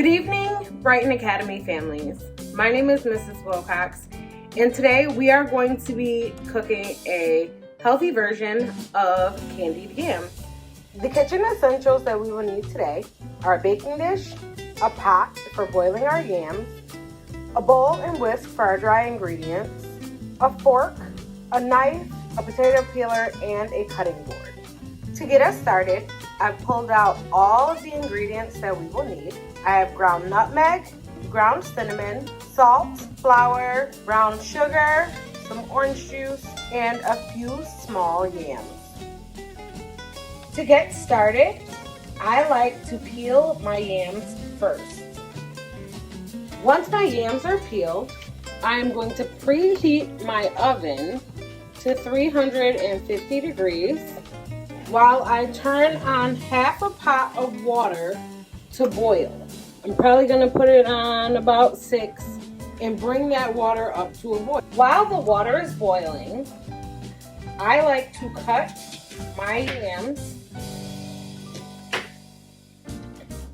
Good evening, Brighton Academy families. My name is Mrs. Wilcox, and today we are going to be cooking a healthy version of candied yams. The kitchen essentials that we will need today are a baking dish, a pot for boiling our yams, a bowl and whisk for our dry ingredients, a fork, a knife, a potato peeler, and a cutting board. To get us started, I've pulled out all of the ingredients that we will need. I have ground nutmeg, ground cinnamon, salt, flour, brown sugar, some orange juice, and a few small yams. To get started, I like to peel my yams first. Once my yams are peeled, I'm going to preheat my oven to 350 degrees while I turn on half a pot of water to boil. I'm probably going to put it on about 6 and bring that water up to a boil. While the water is boiling, I like to cut my yams.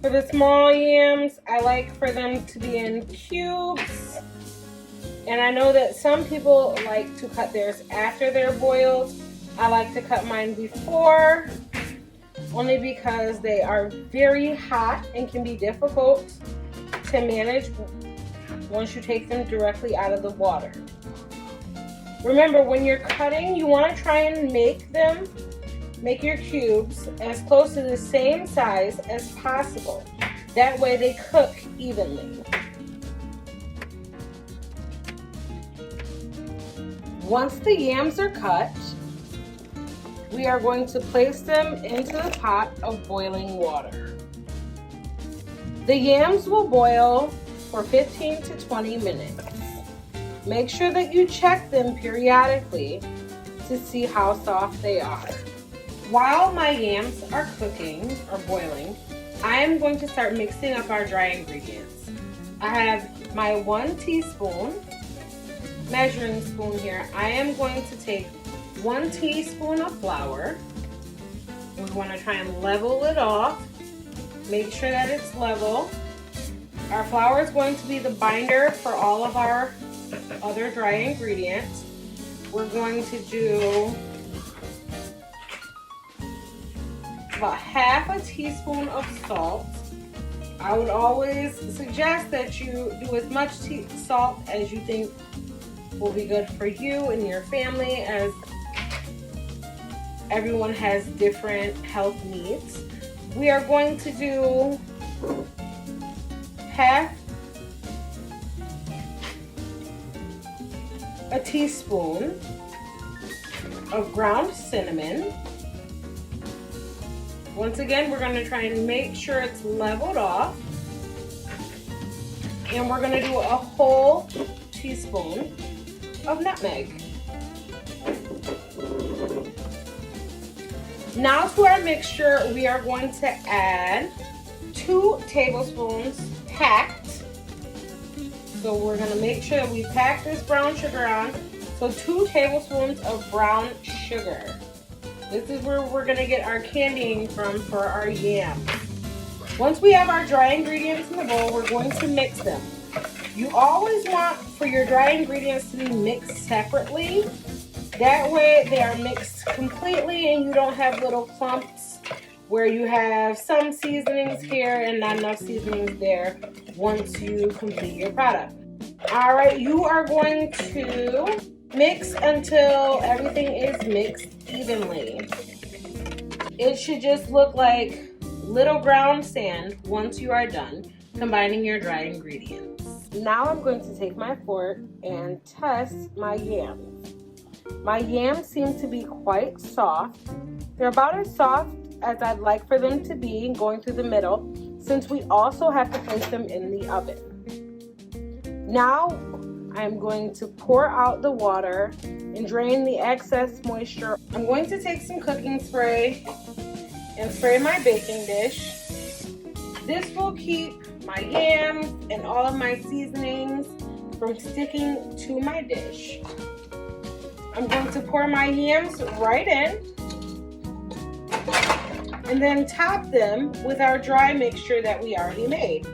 For the small yams, I like for them to be in cubes. And I know that some people like to cut theirs after they're boiled. I like to cut mine before, only because they are very hot and can be difficult to manage once you take them directly out of the water. Remember, when you're cutting, you want to try and make your cubes as close to the same size as possible. That way they cook evenly. Once the yams are cut, we are going to place them into the pot of boiling water. The yams will boil for 15 to 20 minutes. Make sure that you check them periodically to see how soft they are. While my yams are cooking or boiling, I am going to start mixing up our dry ingredients. I have my 1 teaspoon measuring spoon here. I am going to take 1 teaspoon of flour. We want to try and level it off. Make sure that it's level. Our flour is going to be the binder for all of our other dry ingredients. We're going to do about half a teaspoon of salt. I would always suggest that you do as much salt as you think will be good for you and your family, as everyone has different health needs. We are going to do half a teaspoon of ground cinnamon. Once again, we're going to try and make sure it's leveled off. And we're going to do a whole teaspoon of nutmeg. Now to our mixture, we are going to add 2 tablespoons packed. So we're going to make sure that we pack this brown sugar on. So 2 tablespoons of brown sugar. This is where we're going to get our candying from for our yams. Once we have our dry ingredients in the bowl, we're going to mix them. You always want for your dry ingredients to be mixed separately. That way they are mixed completely and you don't have little clumps where you have some seasonings here and not enough seasonings there once you complete your product. Alright, you are going to mix until everything is mixed evenly. It should just look like little ground sand once you are done combining your dry ingredients. Now I'm going to take my fork and test my yams. My yams seem to be quite soft. They're about as soft as I'd like for them to be going through the middle, since we also have to place them in the oven. Now I'm going to pour out the water and drain the excess moisture. I'm going to take some cooking spray and spray my baking dish. This will keep my yams and all of my seasonings from sticking to my dish. I'm going to pour my yams right in and then top them with our dry mixture that we already made.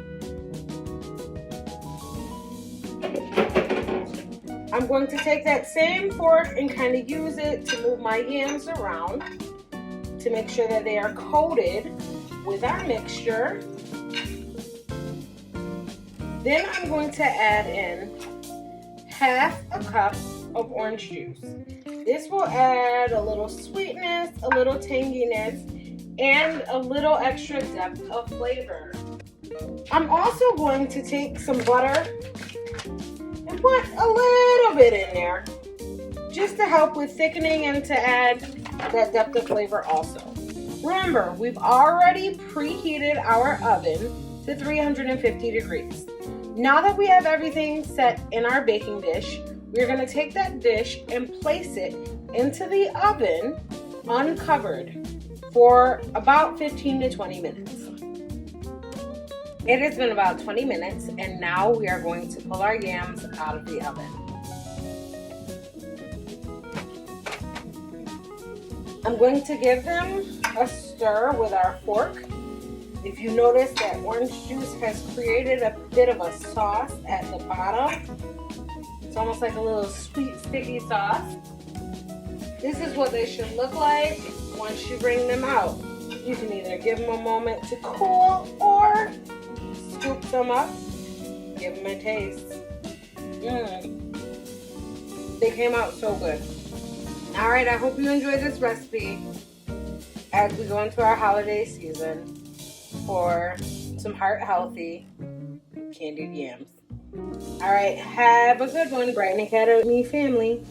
I'm going to take that same fork and kind of use it to move my yams around to make sure that they are coated with our mixture. Then I'm going to add in half a cup of orange juice. This will add a little sweetness, a little tanginess, and a little extra depth of flavor. I'm also going to take some butter and put a little bit in there just to help with thickening and to add that depth of flavor also. Remember, we've already preheated our oven to 350 degrees. Now that we have everything set in our baking dish, we're going to take that dish and place it into the oven uncovered for about 15 to 20 minutes. It has been about 20 minutes, and now we are going to pull our yams out of the oven. I'm going to give them a stir with our fork. If you notice that orange juice has created a bit of a sauce at the bottom, it's almost like a little sweet sticky sauce. This is what they should look like once you bring them out. You can either give them a moment to cool or scoop them up, give them a taste. They came out so good. Alright, I hope you enjoyed this recipe as we go into our holiday season for some heart-healthy candied yams. Alright, have a good one, Brighton Academy family.